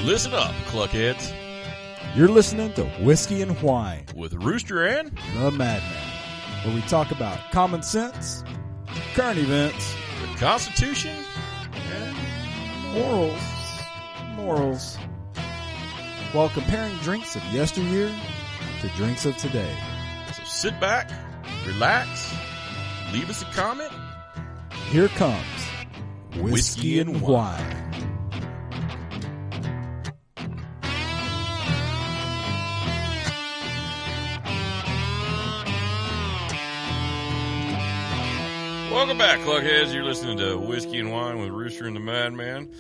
Listen up, cluckheads. You're listening to Whiskey and Whine With Rooster and The Madman, where we talk about common sense, current events, the Constitution, and morals, while comparing drinks of yesteryear to drinks of today. so sit back, relax, leave us a comment. Here comes Whiskey and Whine. Welcome back, cluckheads. You're listening to Whiskey and Wine with Rooster and the Madman.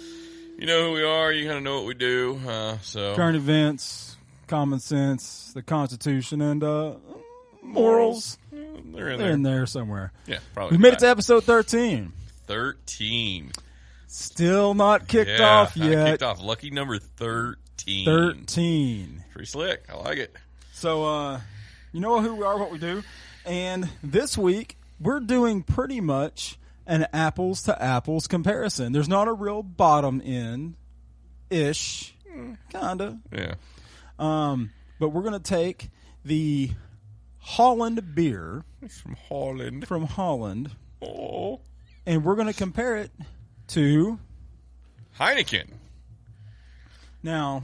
You know who we are. You kind of know what we do. Current events, common sense, the Constitution, and morals. They're They're in there somewhere. Yeah, probably. We made it to episode 13. 13. Still not kicked off yet. Kicked off. Lucky number 13. 13. Pretty slick. I like it. So, you know who we are, what we do. And this week, we're doing pretty much an apples to apples comparison. There's not a real bottom end-ish, kind of. Yeah. But we're going to take the Holland beer It's from Holland. and we're going to compare it to... Heineken. Now,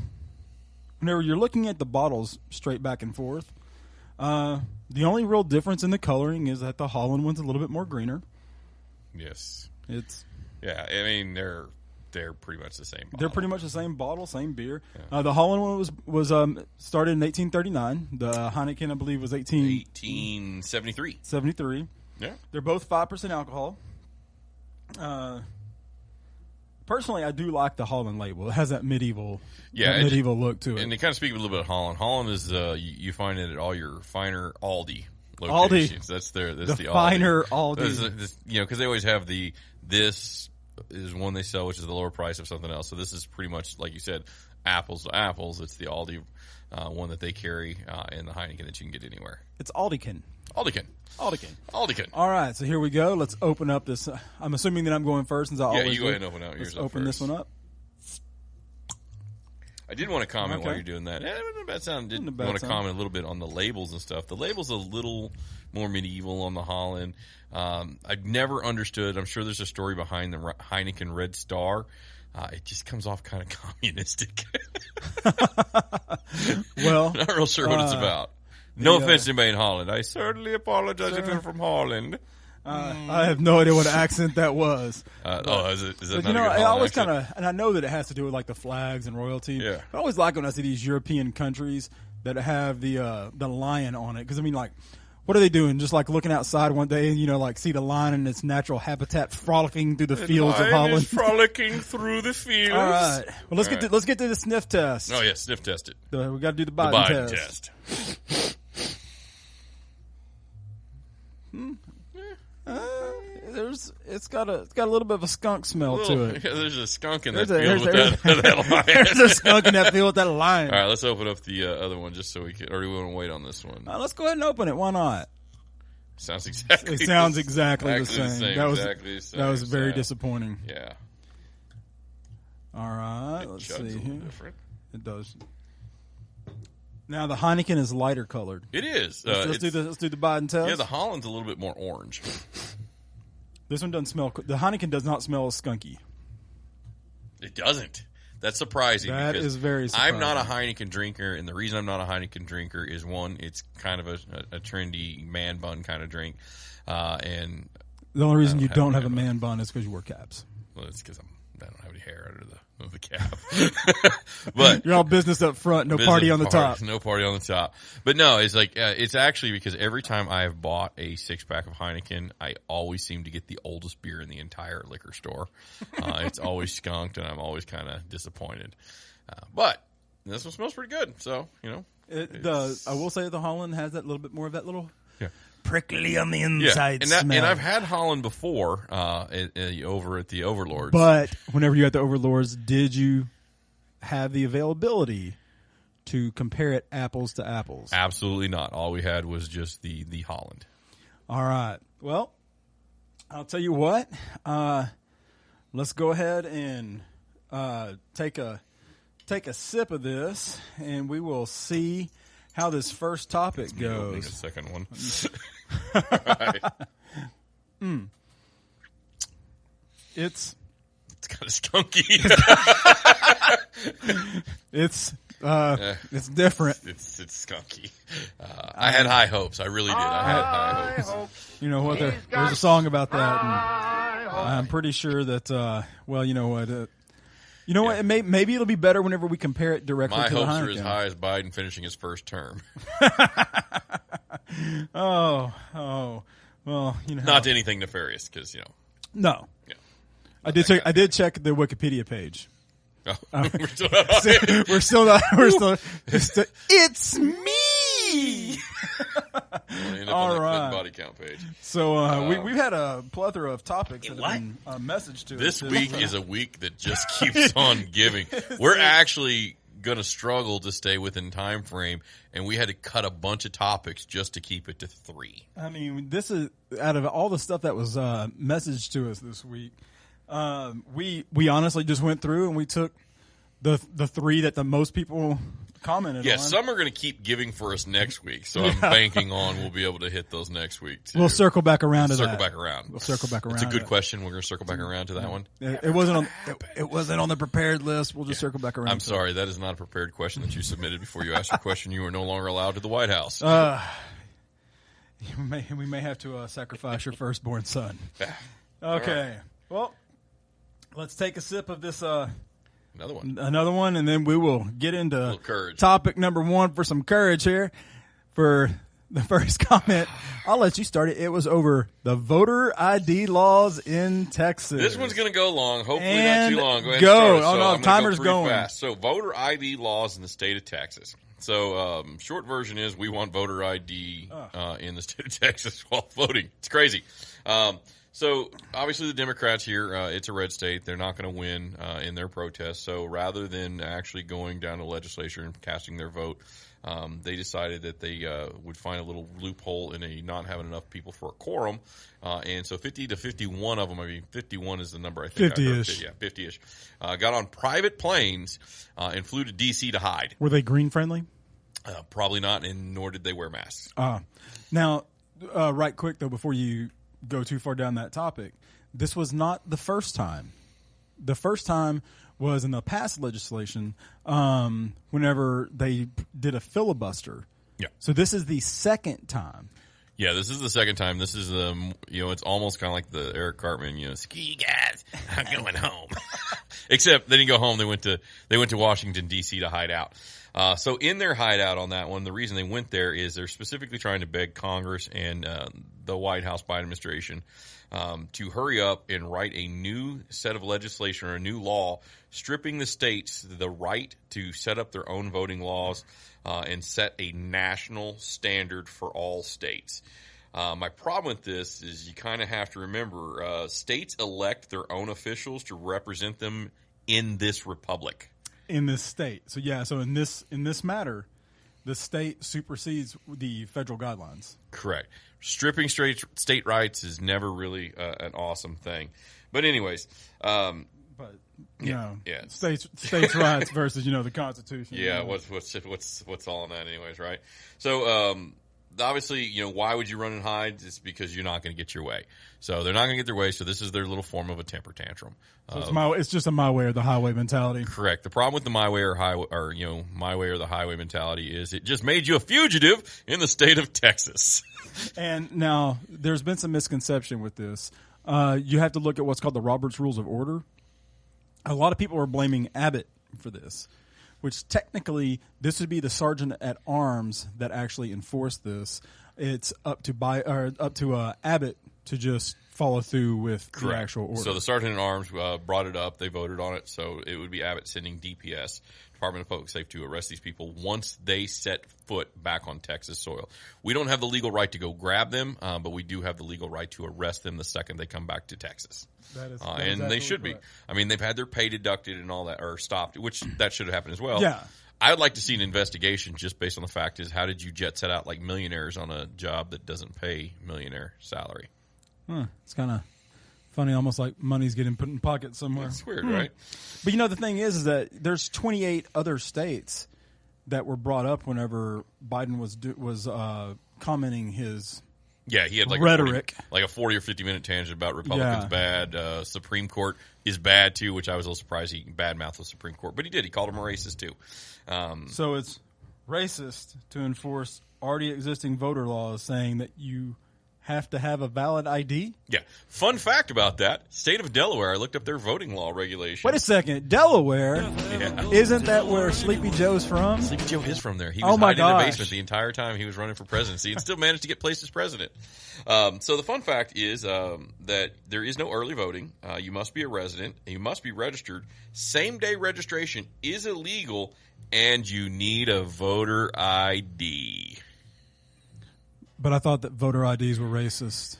whenever you're looking at the bottles straight back and forth, the only real difference in the coloring is that the Holland one's a little bit more greener. Yes. Yeah, I mean, they're pretty much the same bottle. They're pretty much the same bottle, same beer. Yeah. The Holland one was started in 1839. The Heineken, I believe, was 1873. 73. Yeah. They're both 5% alcohol. Personally, I do like the Holland label. It has that medieval look to it. And to kind of speak a little bit of Holland. Holland is you find it at all your finer Aldi locations. That's the finer Aldi. This, because they always have this is one they sell, which is the lower price of something else. So this is pretty much, like you said, apples to apples. It's the Aldi one that they carry in the Heineken that you can get anywhere. It's Aldiken. All right, so here we go. Let's open up this. I'm assuming that I'm going first since I always you go ahead and open up yours. Let's open this one up. I did want to comment Okay. while you're doing that. It wasn't a bad sound. Did Wasn't a bad want to sound. comment a little bit on the labels and stuff. The label's a little more medieval on the Holland. I've never understood. I'm sure there's a story behind the Heineken Red Star. It just comes off kind of communistic. Well, Not real sure what it's about. No offense to anybody in Holland. I certainly apologize if you're from Holland. I have no idea what accent that was. Is that But not a good I Holland always accent? kind of, and I know that it has to do with like the flags and royalty. Yeah. I always like when I see these European countries that have the lion on it, because I mean, like, what are they doing? Just like looking outside one day and like see the lion in its natural habitat frolicking through the fields of Lion Holland. is frolicking through the fields. All right. Well, let's get to the sniff test. Oh yeah, sniff test it. We got to do the The Biden Biden test. test. It's got a little bit of a skunk smell to it. Yeah, there's a skunk in that There's field a- with that lion. There's a skunk in that field with that lion. All right, let's open up the other one just so we can. Or do we want to wait on this one? Let's go ahead and open it. Why not? Sounds exactly. It sounds exactly the same. That was exactly the same. That was very Sad. disappointing. Yeah. All right, It let's chugs see a little here. different. It does. Now the Heineken is lighter colored. It is. Let's do the Biden test. Yeah, the Holland's a little bit more orange. This one doesn't smell. The Heineken does not smell skunky. It doesn't. That's surprising. That because is very surprising. I'm not a Heineken drinker, and the reason I'm not a Heineken drinker is, one, it's kind of a trendy man bun kind of drink, and The only reason you have don't a have a man man bun is because you wear caps. well, it's because I don't have any hair under the cap. But You're all business up front, no party on the top. No party on the top. But no, it's like it's actually because every time I have bought a 6-pack of Heineken, I always seem to get the oldest beer in the entire liquor store. It's always skunked, and I'm always kind of disappointed. But this one smells pretty good, so It does. I will say the Holland has that little bit more of that little Yeah. prickly on the inside and smell. I've had Holland before over at the Overlords. But whenever you had the Overlords, did you have the availability to compare it apples to apples? Absolutely not. All we had was just the Holland. All right. Well, I'll tell you what. Let's go ahead and take a take a sip of this, and we will see how this first topic Opening goes. a second one. It's kind of skunky. it's different. It's skunky. I had high hopes. I really did. I had high hopes. You know what? There's a song about that, and I'm pretty sure that. Well, you know what? What? Maybe it'll be better whenever we compare it directly My to the hopes Heineken. are as high as Biden finishing his first term. Oh, well, Not to anything nefarious, because no. Yeah. I did check the Wikipedia page. Oh, we're still not on it. We're still. It's me. We'll end up All on that right. body count page. So we've had a plethora of topics that have been messaged to This us. week is a week that just keeps on giving. We're actually going to struggle to stay within time frame, and we had to cut a bunch of topics just to keep it to 3. I mean, this is out of all the stuff that was messaged to us this week. We honestly just went through and we took the 3 that the most people commented Yeah, on. some are going to keep giving for us next week, so I'm banking on we'll be able to hit those next week too. We'll circle back around to that. Circle back around. We'll circle back around. It's a good to question. We're going to circle back around to that one. It wasn't on the prepared list. We'll just circle back around. I'm sorry, that is not a prepared question that you submitted before you asked your question. You are no longer allowed to the White House. We may have to sacrifice your firstborn son. Okay. Right. Well, let's take a sip of this. Another one. And then we will get into courage. topic number 1 for some courage here. For the first comment, I'll let you start it. It was over the voter ID laws in Texas. This one's going to go long. Hopefully And not too long. Go ahead go. and start it. Oh, no, I'm timer's go pretty going. fast. So voter ID laws in the state of Texas. So short version is we want voter ID in the state of Texas while voting. It's crazy. So obviously the Democrats here, it's a red state. They're not going to win in their protest. So rather than actually going down to the legislature and casting their vote, they decided that they would find a little loophole in a not having enough people for a quorum. And so 50 to 51 of them, 51 is the number I think. 50-ish. Yeah, 50-ish. Got on private planes and flew to D.C. to hide. Were they green friendly? Probably not, and nor did they wear masks. Now, right quick though, before you go too far down that topic, this was not the first time. The first time was in the past legislation, whenever they did a filibuster. Yeah. So this is the second time. Yeah, this is the second time. This is it's almost kind of like the Eric Cartman, ski guys, I'm going home. Except they didn't go home. They went to Washington D.C. to hide out. So in their hideout on that one, the reason they went there is they're specifically trying to beg Congress and the White House Biden administration to hurry up and write a new set of legislation or a new law stripping the states the right to set up their own voting laws and set a national standard for all states. My problem with this is you kind of have to remember states elect their own officials to represent them in this republic. In this state. So yeah, so in this matter, the state supersedes the federal guidelines. Correct. Stripping state rights is never really an awesome thing. But anyways, But yeah. states' rights versus the Constitution. Yeah, what's all in that, anyways, right? So obviously, why would you run and hide? It's because you're not going to get your way. So they're not going to get their way. So this is their little form of a temper tantrum. So it's just a my way or the highway mentality. Correct. The problem with the my way or highway, or my way or the highway mentality is it just made you a fugitive in the state of Texas. And now there's been some misconception with this. You have to look at what's called the Robert's Rules of Order. A lot of people are blaming Abbott for this, which technically this would be the sergeant at arms that actually enforced this. It's up to Abbott to just follow through with the actual order. So the sergeant at arms brought it up. They voted on it. So it would be Abbott sending DPS, Department of Public Safety, to arrest these people once they set foot back on Texas soil. We don't have the legal right to go grab them, but we do have the legal right to arrest them the second they come back to Texas. And they should be. I mean, they've had their pay deducted and all that, or stopped, which that should have happened as well. Yeah. I would like to see an investigation just based on the fact is how did you jet set out like millionaires on a job that doesn't pay millionaire salary? It's kind of Funny, almost like money's getting put in pockets somewhere. It's weird, right? But the thing is that there's 28 other states that were brought up whenever Biden was commenting his he had like rhetoric, a 40 or 50 minute tangent about Republicans bad, Supreme Court is bad too, which I was a little surprised he badmouthed the Supreme Court, but he did. He called him a racist too. So it's racist to enforce already existing voter laws saying that you have to have a valid ID? Yeah. Fun fact about that, state of Delaware, I looked up their voting law regulation. Wait a second. Delaware? Yeah. Isn't that where Sleepy Joe's from? Sleepy Joe is from there. He was hiding in the basement the entire time he was running for presidency and still managed to get placed as president. So the fun fact is that there is no early voting. You must be a resident. And you must be registered. Same-day registration is illegal, and you need a voter ID. But I thought that voter IDs were racist.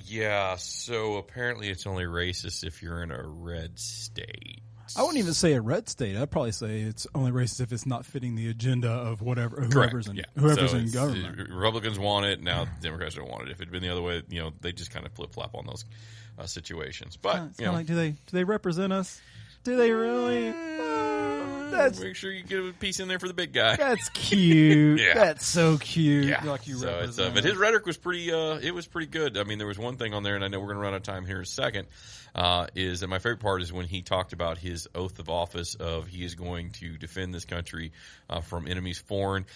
Yeah, so apparently it's only racist if you're in a red state. I wouldn't even say a red state. I'd probably say it's only racist if it's not fitting the agenda of whoever's in government. Republicans want it, now Democrats don't want it. If it had been the other way, they just kind of flip-flop on those situations. But, it's like, do they represent us? Do they really? Make sure you get a piece in there for the big guy. That's cute. Yeah. That's so cute. Yeah. Like you but his rhetoric was pretty. It was pretty good. I mean, there was one thing on there, and I know we're going to run out of time here in a second. Is that my favorite part is when he talked about his oath of office of he is going to defend this country from enemies foreign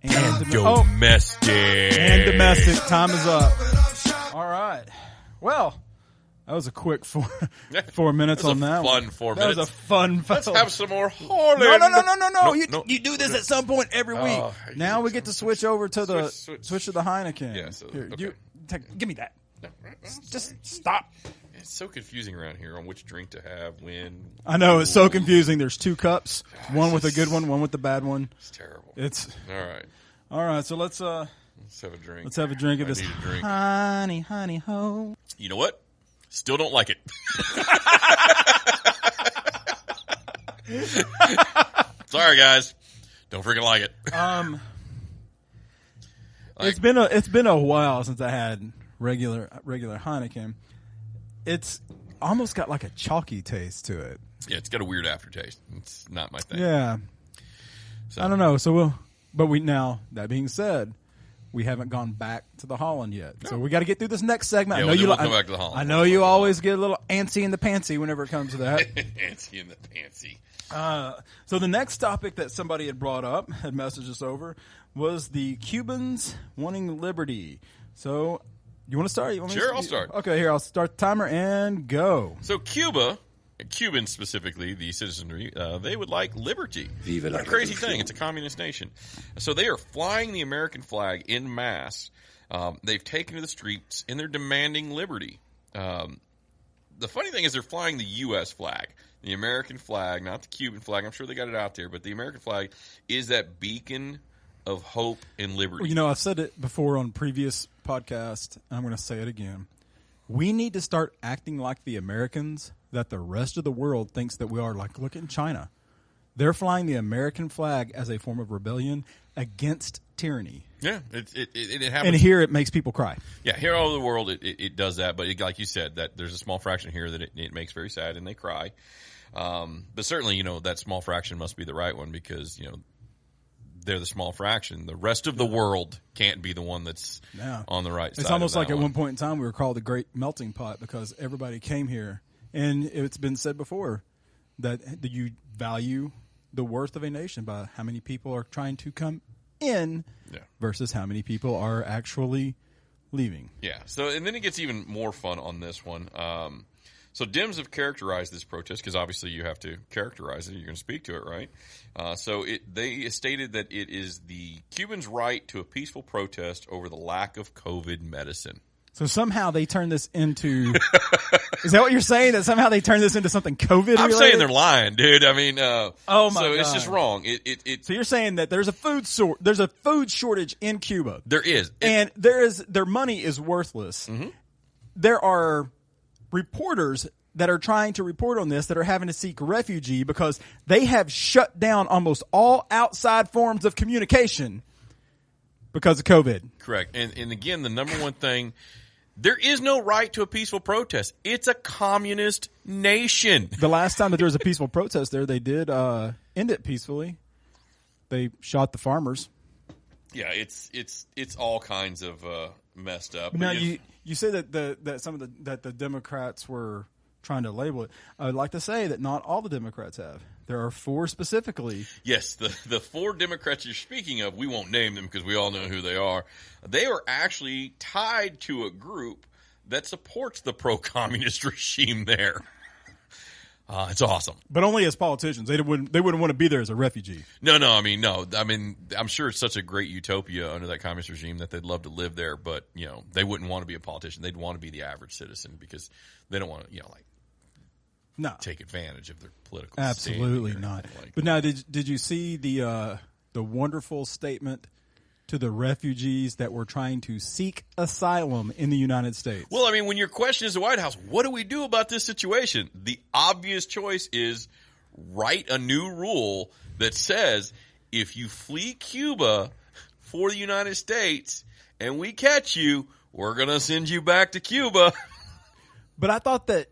and domestic. And domestic. Time is up. All right. Well. That was a quick 4 minutes on that. Fun 4 minutes. That was a fun. Let's have some more Holland. No. You do this at some point every week. Now we get to switch over to switch to the Heineken. Yeah. So, here, okay. give me that. Just stop. It's so confusing around here on which drink to have when. I know it's so confusing. There's 2 cups, one with a good one with the bad one. It's terrible. All right. So let's have a drink. Let's have a drink of this honey ho. You know what? Still don't like it. Sorry, guys. Don't freaking like it. It's been a while since I had regular Heineken. It's almost got like a chalky taste to it. Yeah, it's got a weird aftertaste. It's not my thing. Yeah. So. I don't know. So that being said, we haven't gone back to the Holland yet. No. So we got to get through this next segment. Yeah, we'll come back to the Holland. I know you always get a little antsy in the pantsy whenever it comes to that. Antsy in the pantsy. So the next topic that somebody had brought up, had messaged us over, was the Cubans wanting liberty. So you want to start? Sure, I'll start. Okay, here, I'll start the timer and go. So Cubans specifically, the citizenry, they would like liberty. Viva la crazy thing. It's a communist nation. So they are flying the American flag en masse. They've taken to the streets, and they're demanding liberty. The funny thing is they're flying the U.S. flag. The American flag, not the Cuban flag. I'm sure they got it out there, but the American flag is that beacon of hope and liberty. I've said it before on previous podcasts, and I'm going to say it again. We need to start acting like the Americans that the rest of the world thinks that we are. Like, look at China. They're flying the American flag as a form of rebellion against tyranny. Yeah, it happens. And here it makes people cry. Yeah, here all over the world it does that. But like you said, that there's a small fraction here that it makes very sad and they cry. But certainly, that small fraction must be the right one because, they're the small fraction. The rest of the world can't be the one that's on the right side. It's almost like at one point in time we were called the Great Melting Pot because everybody came here. And it's been said before that you value the worth of a nation by how many people are trying to come in versus how many people are actually leaving. Yeah. So, and then it gets even more fun on this one. So Dems have characterized this protest because obviously you have to characterize it. You're going to speak to it, right? So they stated that it is the Cubans' right to a peaceful protest over the lack of COVID medicine. So somehow they turn this into is that what you're saying? That somehow they turn this into something COVID related? I'm saying they're lying, dude. I mean, oh my God. So it's just wrong. So you're saying that there's a food shortage in Cuba. There is. And their money is worthless. Mm-hmm. There are reporters that are trying to report on this that are having to seek refugee because they have shut down almost all outside forms of communication because of COVID. Correct. And again, the number one thing There is no right to a peaceful protest. It's a communist nation. The last time that there was a peaceful protest there, they did end it peacefully. They shot the farmers. Yeah, it's all kinds of messed up. Now you say that the Democrats were trying to label it. I would like to say that not all the Democrats have. There are 4 specifically. Yes, the 4 Democrats you're speaking of, we won't name them because we all know who they are. They are actually tied to a group that supports the pro-communist regime there. It's awesome. But only as politicians. They wouldn't want to be there as a refugee. No. I mean, I'm sure it's such a great utopia under that communist regime that they'd love to live there, but, they wouldn't want to be a politician. They'd want to be the average citizen because they don't want to, take advantage of their political Absolutely not. But now, did you see the wonderful statement to the refugees that were trying to seek asylum in the United States? Well, I mean, when your question is the White House, what do we do about this situation? The obvious choice is write a new rule that says if you flee Cuba for the United States and we catch you, we're going to send you back to Cuba. But I thought that,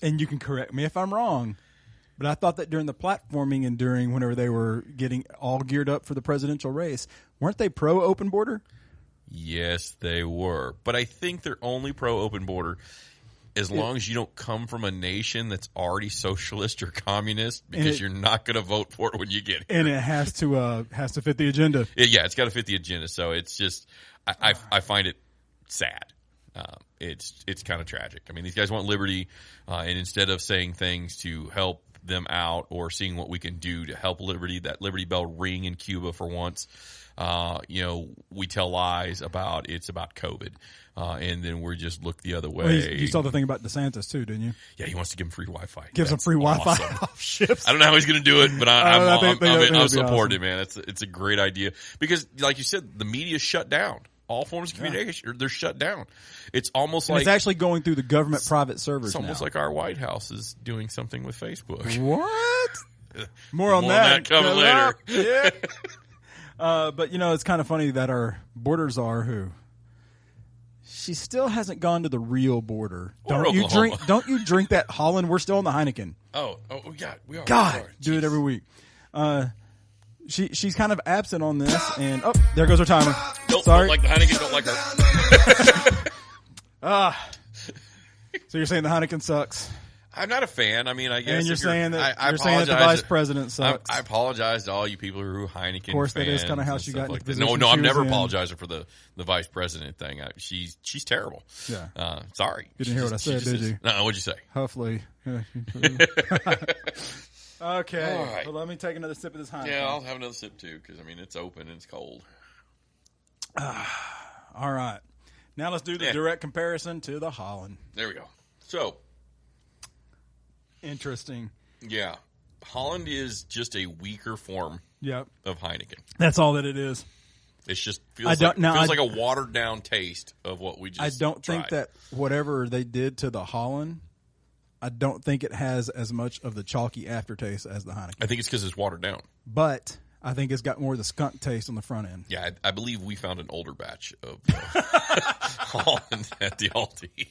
and you can correct me if I'm wrong, but I thought that during the platforming and during whenever they were getting all geared up for the presidential race, weren't they pro-open border? Yes, they were. But I think they're only pro-open border as long as you don't come from a nation that's already socialist or communist, because you're not going to vote for it when you get here. And it has to fit the agenda. Yeah, it's got to fit the agenda. So it's just I find it sad. It's kind of tragic. I mean, these guys want liberty, and instead of saying things to help them out or seeing what we can do to help liberty, that liberty bell ring in Cuba for once, we tell lies about it's about COVID, and then we just look the other way. Well, you saw the thing about DeSantis too, didn't you? Yeah, he wants to give him free Wi-Fi. Give some free Wi-Fi off ships. I don't know how he's going to do it, but I'm supporting it, man. It's a great idea because, like you said, the media shut down. All forms of communication, they're shut down. It's almost like... It's actually going through the government-private servers It's almost like our White House is doing something with Facebook. What? More on that coming later. Yeah. But, it's kind of funny that our borders are who? She still hasn't gone to the real border. Don't you drink that Holland? We're still in the Heineken. Oh, yeah, we are. God, do it every week. She's kind of absent on this, and there goes her timer. Nope, sorry. Don't like the Heineken, don't like her. So you're saying the Heineken sucks? I'm not a fan. I mean, I guess. And you're saying that I the vice president sucks. I apologize to all you people who are Heineken fans. Of course, that is kind of how she got into the position. No, I've never apologized for the vice president thing. She's terrible. Yeah. Sorry. You didn't hear what I said, did you? No, what'd you say? Hopefully. Okay. All right. Well, let me take another sip of this Heineken. Yeah, I'll have another sip too, because it's open and it's cold. All right. Now let's do the direct comparison to the Holland. There we go. So. Interesting. Yeah. Holland is just a weaker form of Heineken. That's all that it is. It just feels like a watered down taste of what we just think that whatever they did to the Holland, I don't think it has as much of the chalky aftertaste as the Heineken. I think it's because it's watered down. But I think it's got more of the skunk taste on the front end. Yeah, I believe we found an older batch of Holland at the Aldi.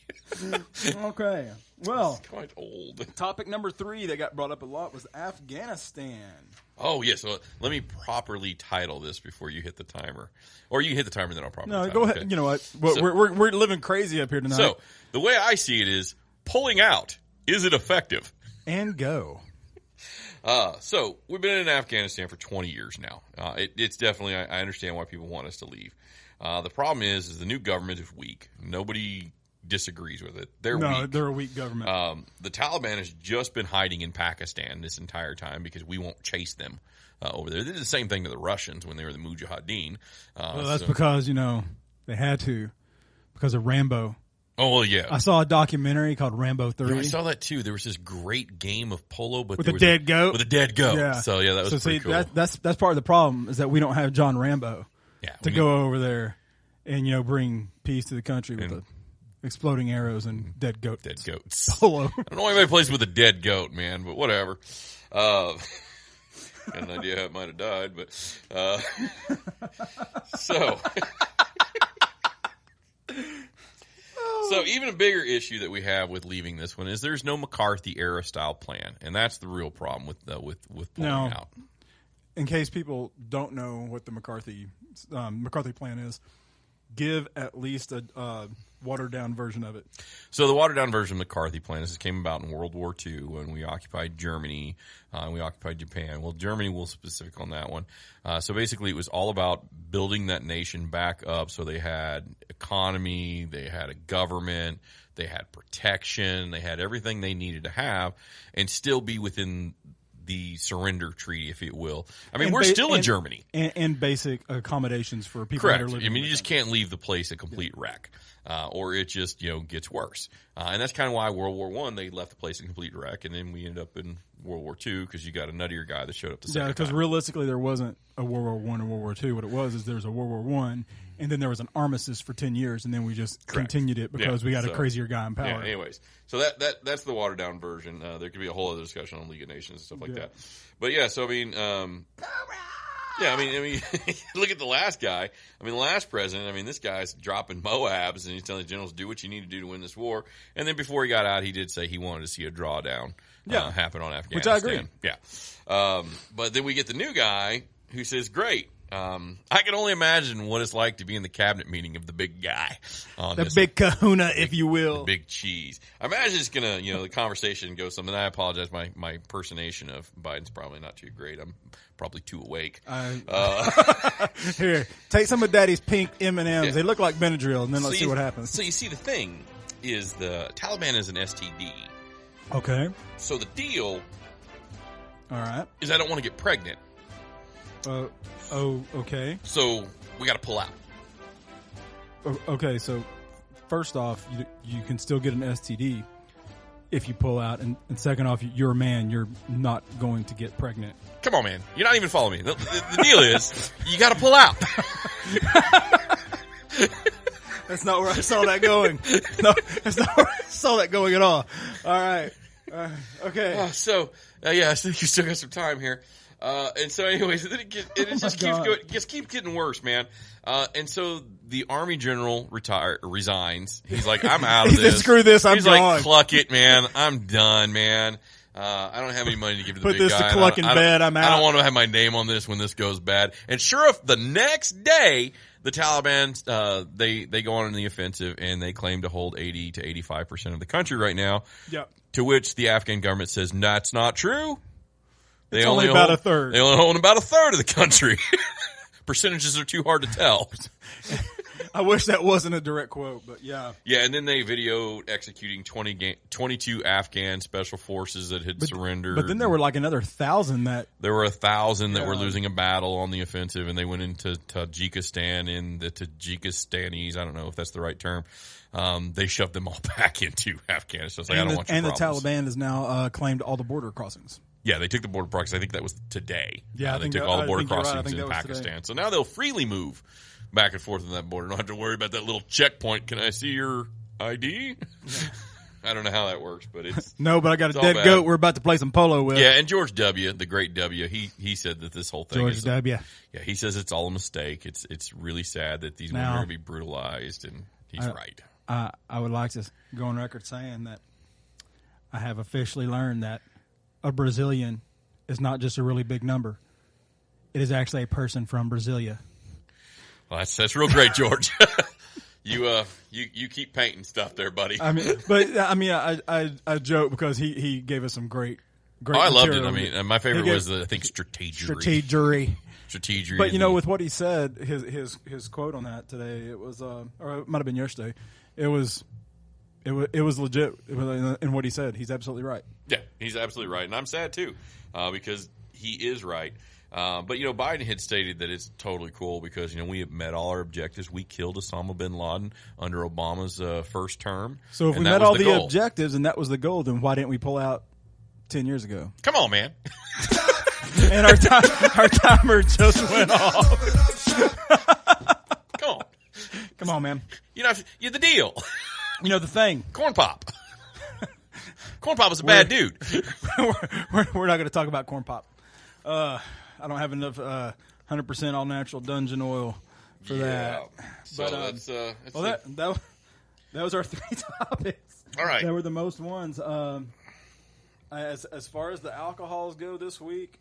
Okay. Well, it's quite old. Topic number 3 that got brought up a lot was Afghanistan. Oh, yeah. So let me properly title this before you hit the timer. Or you hit the timer, then I'll properly title it. No, go ahead. Okay. You know what? We're living crazy up here tonight. So the way I see it is pulling out. Is it effective? And go. So we've been in Afghanistan for 20 years now. It's definitely, I understand why people want us to leave. The problem is the new government is weak. Nobody disagrees with it. They're weak. They're a weak government. The Taliban has just been hiding in Pakistan this entire time because we won't chase them over there. They did the same thing to the Russians when they were the Mujahideen. Well, that's because, they had to because of Rambo. Oh, well, yeah. I saw a documentary called Rambo 3. Yeah, I saw that too. There was this great game of polo, but with a dead goat. With a dead goat. Yeah. So yeah, that was pretty cool. That's part of the problem is that we don't have John Rambo to go over there and bring peace to the country with the exploding arrows and dead goats. Dead goats. Polo. I don't know anybody plays with a dead goat, man, but whatever. Got an idea how it might have died, but so. So even a bigger issue that we have with leaving this one is there's no McCarthy era style plan, and that's the real problem with pulling out. In case people don't know what the McCarthy plan is, give at least a watered down version of it. So the watered down version of the McCarthy plan is this came about in World War II when we occupied Germany, and we occupied Japan. Well, Germany was specific on that one. So basically, it was all about building that nation back up. So they had economy, they had a government, they had protection, they had everything they needed to have, and still be within the surrender treaty, if you will. I mean, we're still in Germany. And basic accommodations for people Correct. that are living. I mean, you just can't leave the place a complete wreck, or it just gets worse. And that's kind of why World War I, they left the place a complete wreck, and then we ended up in World War II because you got a nuttier guy that showed up the second time. Yeah, because realistically, there wasn't a World War I and World War II. What it was is there was a World War I, and then there was an armistice for 10 years, and then we just continued it because we got a crazier guy in power. Yeah, anyways. So that's the watered down version. There could be a whole other discussion on League of Nations and stuff like that. But yeah, so I mean, I mean, look at the last guy. I mean, the last president. I mean, this guy's dropping Moabs, and he's telling the generals, "Do what you need to do to win this war." And then before he got out, he did say he wanted to see a drawdown happen on Afghanistan. Which I agree. Yeah. But then we get the new guy who says, "Great. I can only imagine what it's like to be in the cabinet meeting of the big guy, big kahuna, if you will, the big cheese." I imagine it's gonna, the conversation goes something. I apologize, my impersonation of Biden's probably not too great. I'm probably too awake. Here, take some of Daddy's pink M&Ms. Yeah. They look like Benadryl, and then let's see what happens. So you see, the thing is the Taliban is an STD. Okay. So the deal, all right, is I don't want to get pregnant. Okay. So we got to pull out. Okay, so first off, you can still get an STD if you pull out, and second off, you're a man. You're not going to get pregnant. Come on, man. You're not even following me. The deal is you got to pull out. That's not where I saw that going. No, that's not where I saw that going at all. All right. Okay. I think you still got some time here. And so anyways, it just keeps getting worse, man. And so the army general resigns. He's like, I'm out of this. Screw this, I'm He's gone. Like, cluck it, man. I'm done, man. I don't have any money to give to the Put big this guy. to cluck in bed, I'm out. I don't want to have my name on this when this goes bad. And sure enough, the next day, the Taliban, they go on in the offensive and they claim to hold 80 to 85% of the country right now. Yep. To which the Afghan government says, that's not true. It's only about a third. They only own about a third of the country. Percentages are too hard to tell. I wish that wasn't a direct quote, but yeah. Yeah, and then they videoed executing 22 Afghan special forces that had surrendered. But then there were like another 1,000 that... There were 1,000 that were losing a battle on the offensive, and they went into Tajikistan, and the Tajikistanis, I don't know if that's the right term, they shoved them all back into Afghanistan. It's like, I don't want your problems. The Taliban has now claimed all the border crossings. Yeah, they took the border crossings. I think that was today. Yeah, they took all the border crossings in Pakistan. Today. So now they'll freely move back and forth on that border. Don't have to worry about that little checkpoint. Can I see your ID? Yeah. I don't know how that works, but it's no. But I got a dead goat we're about to play some polo with. Yeah, and George W., the great W., he said that this whole thing George W. Yeah, he says it's all a mistake. It's really sad that these women are going to be brutalized, and he's right. I would like to go on record saying that I have officially learned that a Brazilian is not just a really big number. It is actually a person from Brasilia. Well, that's real great, George. You keep painting stuff there, buddy. I joke because he gave us some great. Oh, I loved it. I mean, my favorite was I think strategery. Strategery. But with what he said, his quote on that today, it was or it might have been yesterday. It was legit in what he said. He's absolutely right. Yeah, he's absolutely right, and I'm sad too because he is right. But Biden had stated that it's totally cool because we have met all our objectives. We killed Osama bin Laden under Obama's first term. So if we met all the objectives and that was the goal, then why didn't we pull out 10 years ago? Come on, man. And our timer just went off. Come on, man. You're the deal. The thing. Corn Pop. Corn Pop is a bad dude. We're not going to talk about Corn Pop. I don't have enough 100% all natural dungeon oil for that. So but, that's Those are 3 topics. All right. That were the most ones. As far as the alcohols go this week,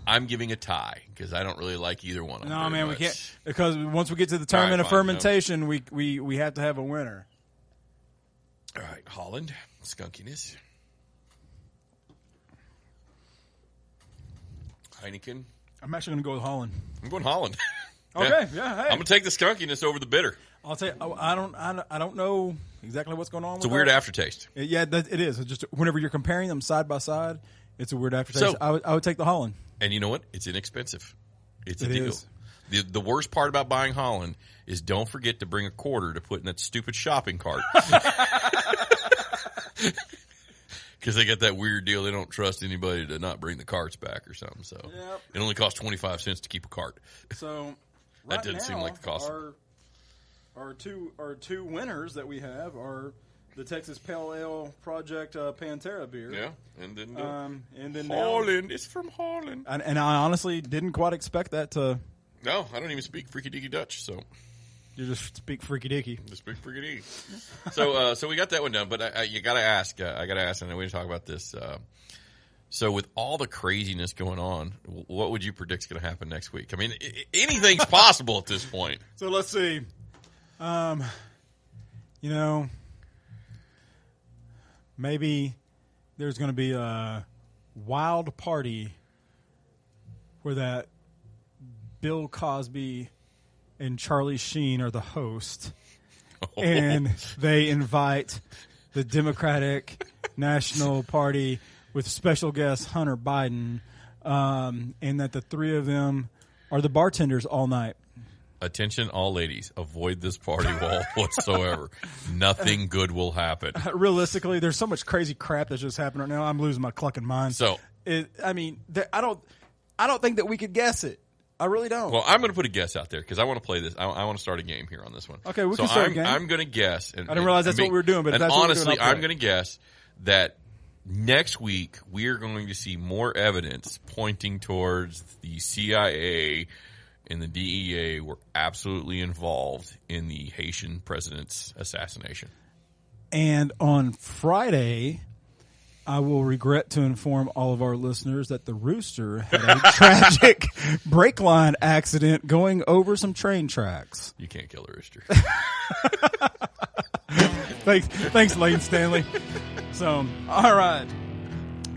I'm giving a tie because I don't really like either one of them. no, man, much. we can't, because once we get to the tournament of fine, fermentation, we have to have a winner. All right, Holland, skunkiness. Heineken. I'm actually going to go with Holland. I'm going Holland. Okay, yeah. Hey, I'm going to take the skunkiness over the bitter. I'll tell you, I don't know exactly what's going on. It's a weird aftertaste. Yeah, it is. It's just whenever you're comparing them side by side, it's a weird aftertaste. So, I would take the Holland. And you know what? It's inexpensive. It's a It deal. is. The worst part about buying Holland is don't forget to bring a quarter to put in that stupid shopping cart. Because they got that weird deal. They don't trust anybody to not bring the carts back or something. So Yep. It only costs 25 cents to keep a cart. So That right doesn't now, seem like the cost. Our two winners that we have are the Texas Pale Ale Project Pantera beer. Yeah, and then and then Holland. It's from Holland. And I honestly didn't quite expect that to. No, I don't even speak freaky deaky Dutch, so You just speak freaky dicky. just speak freaky deaky. So we got that one done, but you gotta ask. I gotta ask, and we need to talk about this. So with all the craziness going on, what would you predict is going to happen next week? I mean, anything's possible at this point. So let's see. Maybe there's going to be a wild party where that Bill Cosby and Charlie Sheen are the host, and they invite the Democratic National Party with special guest Hunter Biden, and that the three of them are the bartenders all night. Attention, all ladies. Avoid this party wall whatsoever. Nothing good will happen. Realistically, there's so much crazy crap that's just happening right now. I'm losing my clucking mind. So, I don't think that we could guess it. I really don't. well, I'm going to put a guess out there because I want to play this. I want to start a game here on this one. Okay, we can start a game. I'm going to guess. And, I didn't realize that's what we were doing, but if and that's what we're honestly, doing, I'll play. I'm going to guess that next week we are going to see more evidence pointing towards the CIA and the DEA were absolutely involved in the Haitian president's assassination. And on Friday, I will regret to inform all of our listeners that the Rooster had a tragic brake line accident going over some train tracks. You can't kill the Rooster. Thanks, Lane Stanley. So, all right.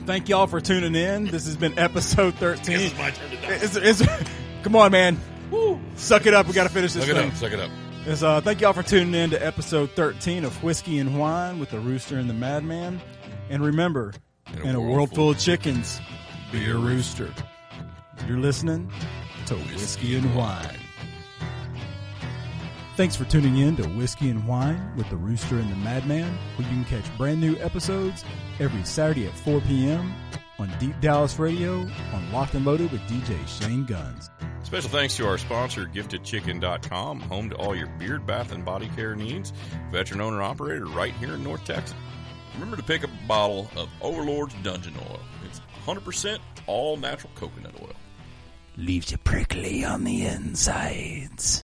Thank y'all for tuning in. This has been episode 13. This is my turn to die. Come on, man. Woo. Suck it up. We got to finish this Suck thing. it up. Thank y'all for tuning in to episode 13 of Whiskey and Whine with the Rooster and the Madman. And remember, in a world full of chickens, be a rooster. You're listening to Whiskey and Whine. Thanks for tuning in to Whiskey and Whine with the Rooster and the Madman, where you can catch brand new episodes every Saturday at 4 p.m. on Deep Dallas Radio on Locked and Loaded with DJ Shane Guns. Special thanks to our sponsor, GiftedChicken.com, home to all your beard, bath, and body care needs. Veteran owner-operator right here in North Texas. Remember to pick up a bottle of Overlord's Dungeon Oil. It's 100% all natural coconut oil. Leaves you prickly on the insides.